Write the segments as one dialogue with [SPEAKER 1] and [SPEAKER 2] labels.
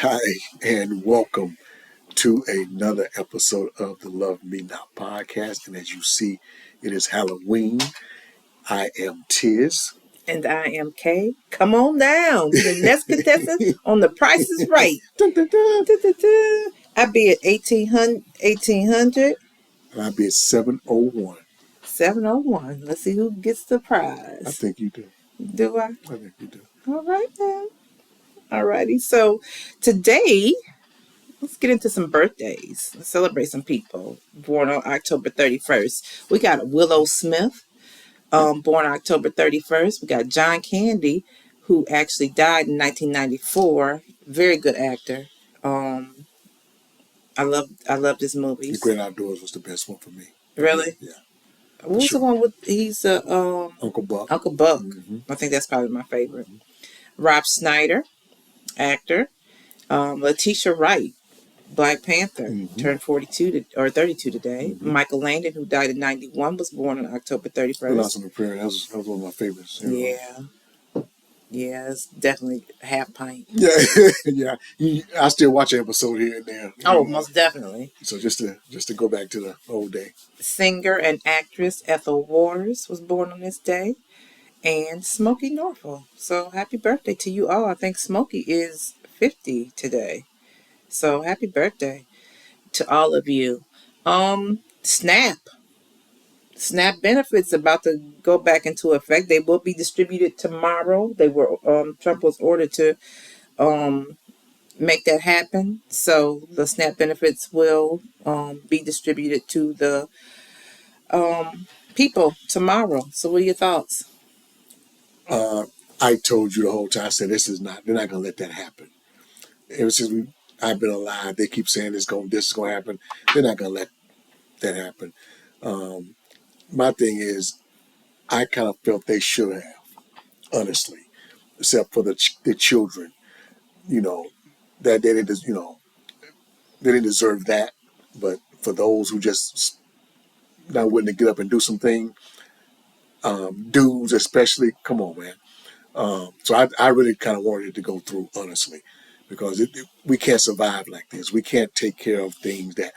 [SPEAKER 1] Hi, and welcome to another episode of the Love Me Not podcast. And as you see, it is Halloween. I am Tiz.
[SPEAKER 2] And I am Kay. Come on down. You're the next contestant on The Price is Right.
[SPEAKER 1] Dun, dun, dun.
[SPEAKER 2] I be at 1800,
[SPEAKER 1] And I'll be at 701.
[SPEAKER 2] 701. Let's see who gets the
[SPEAKER 1] I
[SPEAKER 2] prize.
[SPEAKER 1] think you do.
[SPEAKER 2] Do I?
[SPEAKER 1] I think you do.
[SPEAKER 2] All right then. All righty. So today, let's get into some birthdays. Let's celebrate some people born on October 31st. We got Willow Smith, born October 31st. We got John Candy, who actually died in 1994. Very good actor. I loved his
[SPEAKER 1] The
[SPEAKER 2] movies.
[SPEAKER 1] Great Outdoors was the best one for me.
[SPEAKER 2] Really?
[SPEAKER 1] Yeah.
[SPEAKER 2] What was the one with he's
[SPEAKER 1] Uncle Buck.
[SPEAKER 2] Uncle Buck?
[SPEAKER 1] Mm-hmm.
[SPEAKER 2] I think that's probably my favorite. Rob Schneider, actor. Letitia Wright, Black Panther, turned 32 today. Michael Landon, who died in 91, was born on October 31st.
[SPEAKER 1] Lost on the Prairie. That was one of my favorites.
[SPEAKER 2] Yeah, it's definitely half pint.
[SPEAKER 1] Yeah, yeah. I still watch an episode here and there.
[SPEAKER 2] Oh, most definitely.
[SPEAKER 1] So just to go back to the old day.
[SPEAKER 2] Singer and actress Ethel Waters was born on this day, and Smokey Norfolk. So happy birthday to you all. I think Smokey is 50 today. So happy birthday to all of you. SNAP benefits about to go back into effect. They will be distributed tomorrow. Trump was ordered to make that happen. So the SNAP benefits will be distributed to the people tomorrow. So what are your thoughts?
[SPEAKER 1] I told you the whole time. I said they're not going to let that happen. Ever since I've been alive, they keep saying this is going to happen. They're not going to let that happen. My thing is, I kind of felt they should have, honestly, except for the children. That they didn't, they didn't deserve that. But for those who just not willing to get up and do something, dudes especially, come on, man. So I really kind of wanted it to go through, honestly, because we can't survive like this. We can't take care of things that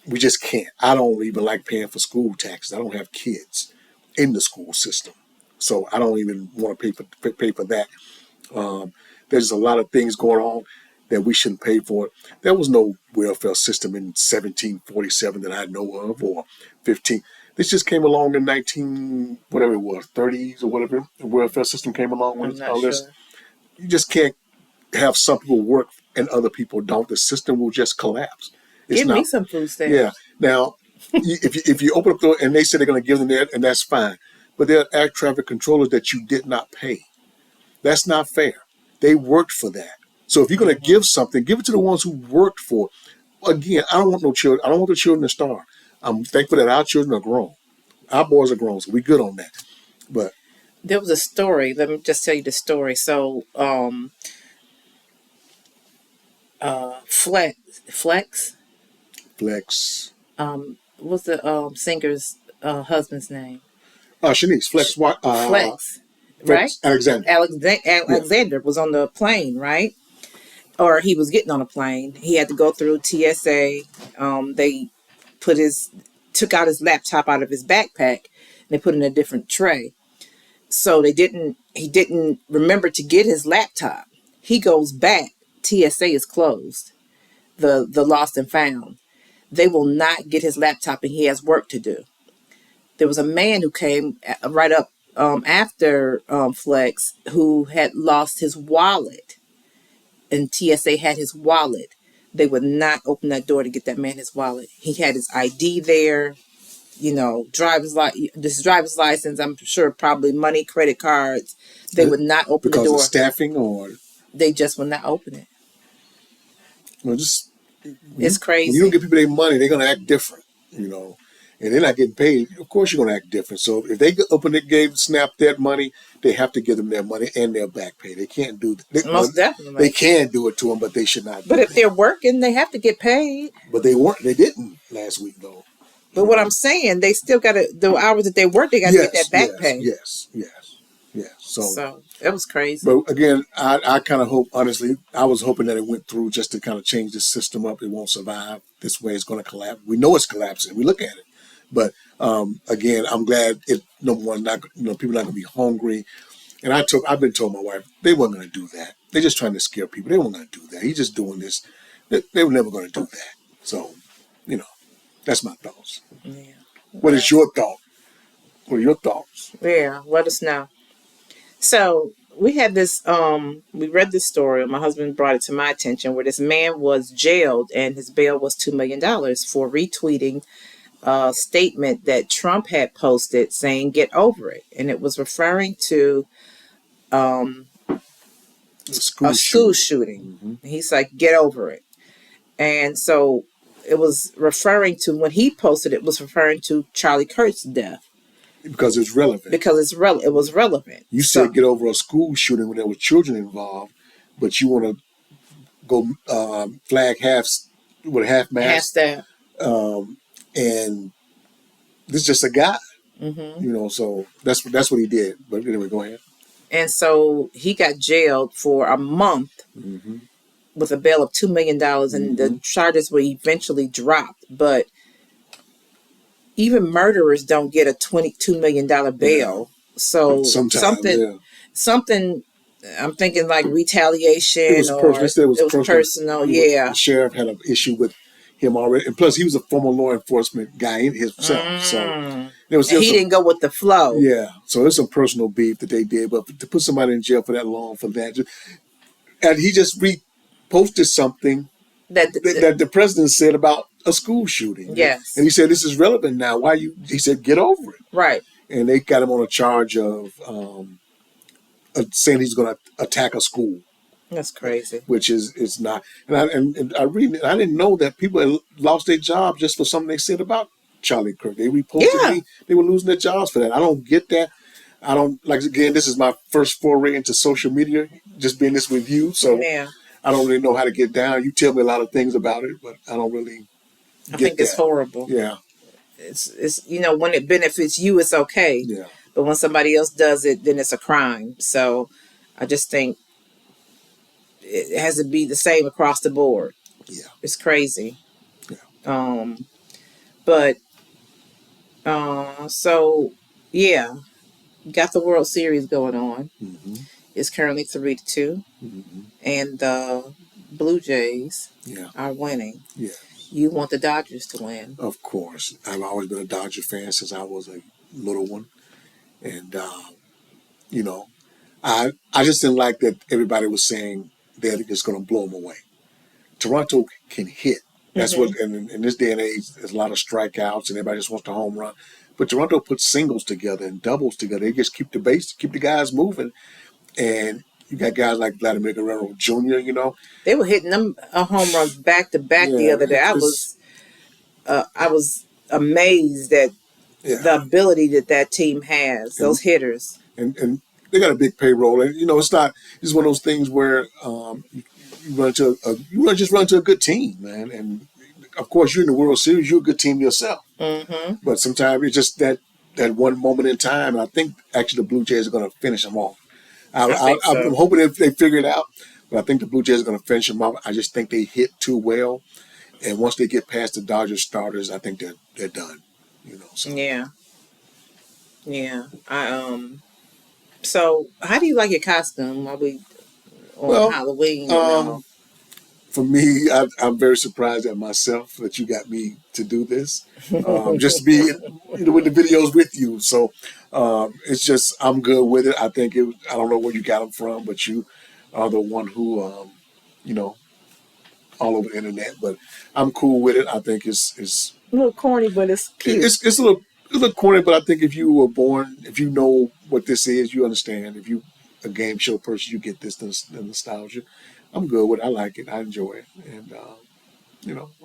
[SPEAKER 1] we just can't. I don't even like paying for school taxes. I don't have kids in the school system, so I don't even want to pay for that. There's a lot of things going on that we shouldn't pay for. There was no welfare system in 1747 that I know of, or 15. This just came along in 30s or whatever. The welfare system came along with all this.
[SPEAKER 2] Sure.
[SPEAKER 1] You just can't have some people work and other people don't. The system will just collapse.
[SPEAKER 2] Give me some food stamps.
[SPEAKER 1] Yeah. Now, if you open up the door and they say they're going to give them that, and that's fine. But there are air traffic controllers that you did not pay. That's not fair. They worked for that. So if you're going to give something, give it to the ones who worked for it. Again, I don't want no children. I don't want the children to starve. I'm thankful that our children are grown. Our boys are grown, so we're good on that. But
[SPEAKER 2] there was a story. Let me just tell you the story. So, Flex. What's the singer's husband's name?
[SPEAKER 1] Shanice Flex.
[SPEAKER 2] Flex, right? Alexander was on the plane, right? Or he was getting on a plane. He had to go through TSA. They took out his laptop out of his backpack. And they put it in a different tray. So he didn't remember to get his laptop. He goes back. TSA is closed. The lost and found. They will not get his laptop, and he has work to do. There was a man who came right up after Flex who had lost his wallet, and TSA had his wallet. They would not open that door to get that man his wallet. He had his ID there, driver's license. I'm sure probably money, credit cards. They would not open the door.
[SPEAKER 1] Because of staffing, or
[SPEAKER 2] they just would not open it.
[SPEAKER 1] Well,
[SPEAKER 2] it's crazy.
[SPEAKER 1] When you don't give people their money, they're going to act different, and they're not getting paid. Of course, you're going to act different. So if they gave SNAP that money, they have to give them their money and their back pay. They can't do that.
[SPEAKER 2] Most definitely.
[SPEAKER 1] They can do it to them, but they should not.
[SPEAKER 2] But if they're working, they have to get paid.
[SPEAKER 1] But they weren't. They didn't last week, though.
[SPEAKER 2] But what I'm saying, they still got the hours that they work. They got to get that back pay.
[SPEAKER 1] Yes. So
[SPEAKER 2] It was crazy.
[SPEAKER 1] But again, I kind of hope, honestly, I was hoping that it went through just to kind of change the system up. It won't survive. This way it's going to collapse. We know it's collapsing. We look at it. But again, I'm glad it, number one, not, people are not going to be hungry. And I've been told my wife, they weren't going to do that. They're just trying to scare people. They weren't going to do that. He's just doing this. They were never going to do that. So, that's my thoughts.
[SPEAKER 2] Yeah.
[SPEAKER 1] What is your thought? What are your thoughts?
[SPEAKER 2] Yeah, let us know. So we had this, we read this story, my husband brought it to my attention, where this man was jailed and his bail was $2 million for retweeting a statement that Trump had posted saying, "Get over it." And it was referring to a school shooting. Mm-hmm. He's like, "Get over it." And so it was referring to, when he posted it, was referring to Charlie Kirk's death.
[SPEAKER 1] Because it's relevant.
[SPEAKER 2] It was relevant.
[SPEAKER 1] You said get over a school shooting when there were children involved, but you want to go flag half mast.
[SPEAKER 2] Half staff.
[SPEAKER 1] And this is just a guy. Mm-hmm. So that's what he did. But anyway, go ahead.
[SPEAKER 2] And so he got jailed for a month. Mm-hmm. With a bail of $2 million, and the charges were eventually dropped. But even murderers don't get a $22 million bail. Yeah. So something. I'm thinking like retaliation. It was personal. It was personal. Yeah.
[SPEAKER 1] The sheriff had an issue with him already, and plus he was a former law enforcement guy himself. So
[SPEAKER 2] he didn't go with the flow.
[SPEAKER 1] Yeah. So there's some personal beef that they did, but to put somebody in jail for that long for that, and he just posted something that the president said about a school shooting.
[SPEAKER 2] Yes.
[SPEAKER 1] And he said, this is relevant now. He said, get over it.
[SPEAKER 2] Right.
[SPEAKER 1] And they got him on a charge of saying he's going to attack a school.
[SPEAKER 2] That's crazy.
[SPEAKER 1] Which is not. And I didn't know that people had lost their jobs just for something they said about Charlie Kirk. They reported they were losing their jobs for that. I don't get that. I don't, again, this is my first foray into social media, just being this with you. So I don't really know how to get down. You tell me a lot of things about it, but I don't really get that.
[SPEAKER 2] It's horrible.
[SPEAKER 1] Yeah.
[SPEAKER 2] It's when it benefits you, it's okay.
[SPEAKER 1] Yeah.
[SPEAKER 2] But when somebody else does it, then it's a crime. So I just think it has to be the same across the board.
[SPEAKER 1] Yeah.
[SPEAKER 2] It's crazy.
[SPEAKER 1] Yeah.
[SPEAKER 2] So yeah, got the World Series going on. Mm-hmm. It's currently 3-2. Mm-hmm. And the Blue Jays are winning.
[SPEAKER 1] Yeah.
[SPEAKER 2] You want the Dodgers to win.
[SPEAKER 1] Of course. I've always been a Dodger fan since I was a little one. And, I just didn't like that everybody was saying they're just going to blow them away. Toronto can hit. That's what, and in this day and age, there's a lot of strikeouts and everybody just wants to home run. But Toronto puts singles together and doubles together. They just keep the guys moving. And you got guys like Vladimir Guerrero Jr.,
[SPEAKER 2] They were hitting them home runs back to back the other day. I was amazed at the ability that team has, those hitters.
[SPEAKER 1] And they got a big payroll. And, it's one of those things where you run into a good team, man. And, of course, you're in the World Series. You're a good team yourself. Mm-hmm. But sometimes it's just that one moment in time. And I think, actually, the Blue Jays are going to finish them off. I'm hoping they figure it out, but I think the Blue Jays are going to finish them off. I just think they hit too well, and once they get past the Dodgers starters, I think they're done. So.
[SPEAKER 2] Yeah. So how do you like your costume? Are we on Halloween?
[SPEAKER 1] For me, I'm very surprised at myself that you got me to do this. Just to be with the videos with you. So it's just, I'm good with it. I think I don't know where you got them from, but you are the one who, all over the internet. But I'm cool with it. I think it's
[SPEAKER 2] a little corny, but it's cute.
[SPEAKER 1] It's a little corny, but I think if you were born, if you know what this is, you understand. If you a game show person, you get the nostalgia. I'm good with it. I like it. I enjoy it. And,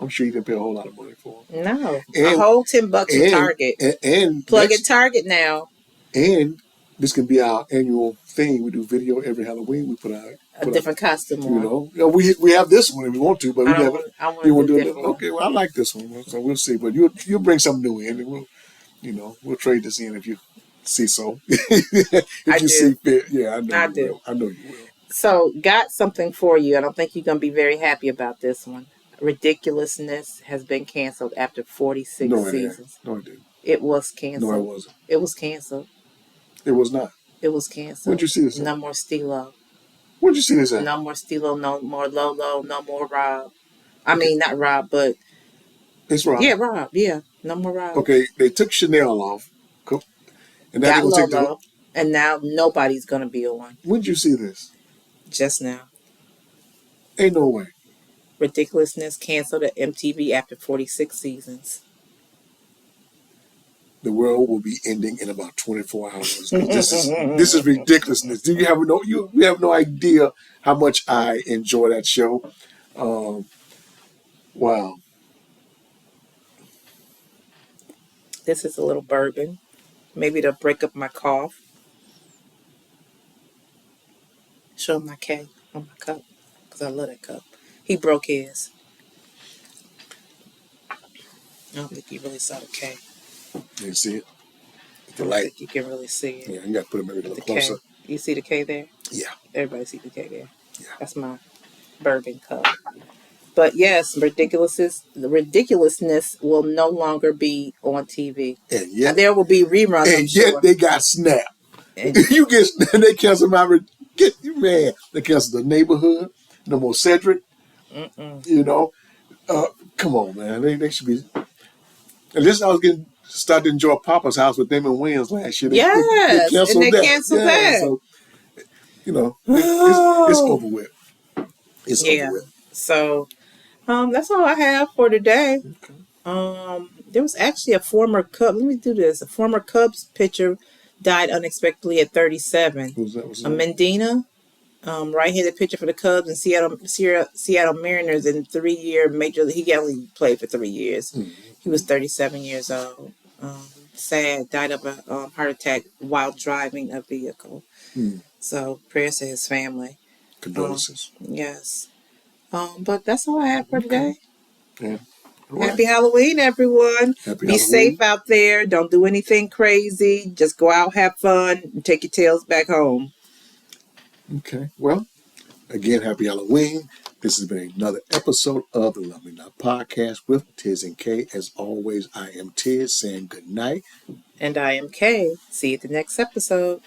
[SPEAKER 1] I'm sure you didn't pay a whole lot of money for it.
[SPEAKER 2] No. A whole $10 at Target.
[SPEAKER 1] And
[SPEAKER 2] plug at Target now.
[SPEAKER 1] And this can be our annual thing. We do video every Halloween. We put out
[SPEAKER 2] a different costume on.
[SPEAKER 1] We have this one if we want to, but
[SPEAKER 2] I want to do it.
[SPEAKER 1] Okay, well, I like this one. So we'll see. But you'll bring something new in, and we'll trade this in if you See, so if you see fit, yeah, I know
[SPEAKER 2] I
[SPEAKER 1] you
[SPEAKER 2] do.
[SPEAKER 1] will. I know you will.
[SPEAKER 2] So, got something for you. I don't think you're going to be very happy about this one. Ridiculousness has been canceled after 46
[SPEAKER 1] No, it ain't.
[SPEAKER 2] seasons.
[SPEAKER 1] No, it didn't.
[SPEAKER 2] It was
[SPEAKER 1] No, it
[SPEAKER 2] canceled.
[SPEAKER 1] wasn't.
[SPEAKER 2] It was canceled.
[SPEAKER 1] It was not.
[SPEAKER 2] It was
[SPEAKER 1] Where'd
[SPEAKER 2] canceled.
[SPEAKER 1] you see this at?
[SPEAKER 2] No more Stilo.
[SPEAKER 1] Where'd you see this at?
[SPEAKER 2] No more Stilo. No more Lolo. No more Rob. I
[SPEAKER 1] Okay.
[SPEAKER 2] mean, not Rob, but
[SPEAKER 1] It's Rob.
[SPEAKER 2] yeah, Rob. Yeah, no more Rob.
[SPEAKER 1] Okay, they took Chanel off, and now they're
[SPEAKER 2] Got
[SPEAKER 1] gonna take the.
[SPEAKER 2] Lolo, and now nobody's gonna be on.
[SPEAKER 1] When'd you see this?
[SPEAKER 2] Just now.
[SPEAKER 1] Ain't no way.
[SPEAKER 2] Ridiculousness canceled at MTV after 46 seasons.
[SPEAKER 1] The world will be ending in about 24 hours. This is ridiculousness. Do you have no idea how much I enjoy that show. Wow.
[SPEAKER 2] This is a little bourbon. Maybe to break up my cough. Show him my K on my cup. Because I love that cup. He broke his. I don't think you really saw the K.
[SPEAKER 1] You see it?
[SPEAKER 2] I don't think you can really see it.
[SPEAKER 1] Yeah, you got to put it maybe a little closer.
[SPEAKER 2] K. You see the K there?
[SPEAKER 1] Yeah.
[SPEAKER 2] Everybody see the K there.
[SPEAKER 1] Yeah.
[SPEAKER 2] That's my bourbon cup. But yes, the ridiculousness will no longer be on TV.
[SPEAKER 1] And yet,
[SPEAKER 2] there will be reruns.
[SPEAKER 1] And yet they got snapped.
[SPEAKER 2] And
[SPEAKER 1] you get they cancel my man. They cancel the neighborhood. No more Cedric. You know, come on, man. They should be. At least I was starting to enjoy Papa's House with them and Wayans last year. They canceled
[SPEAKER 2] and they
[SPEAKER 1] that.
[SPEAKER 2] Canceled that.
[SPEAKER 1] So it's over with. It's over with.
[SPEAKER 2] So that's all I have for today. There was actually a former Cub. Let me do this. A former Cubs pitcher died unexpectedly at 37.
[SPEAKER 1] Who's that?
[SPEAKER 2] Medina, right-handed pitcher for the Cubs and Seattle Mariners in 3-year major league. He only played for 3 years. Mm-hmm. He was 37 years old. Sad. Died of a heart attack while driving a vehicle. Mm. So prayers to his family.
[SPEAKER 1] Condolences.
[SPEAKER 2] Yes. But that's all I have for today.
[SPEAKER 1] Yeah. Right.
[SPEAKER 2] Happy Halloween, everyone. Be safe out there. Don't do anything crazy. Just go out, have fun, and take your tails back home.
[SPEAKER 1] Okay. Well, again, happy Halloween. This has been another episode of the Love Me Not Podcast with Tiz and Kay. As always, I am Tiz saying good night.
[SPEAKER 2] And I am Kay. See you at the next episode.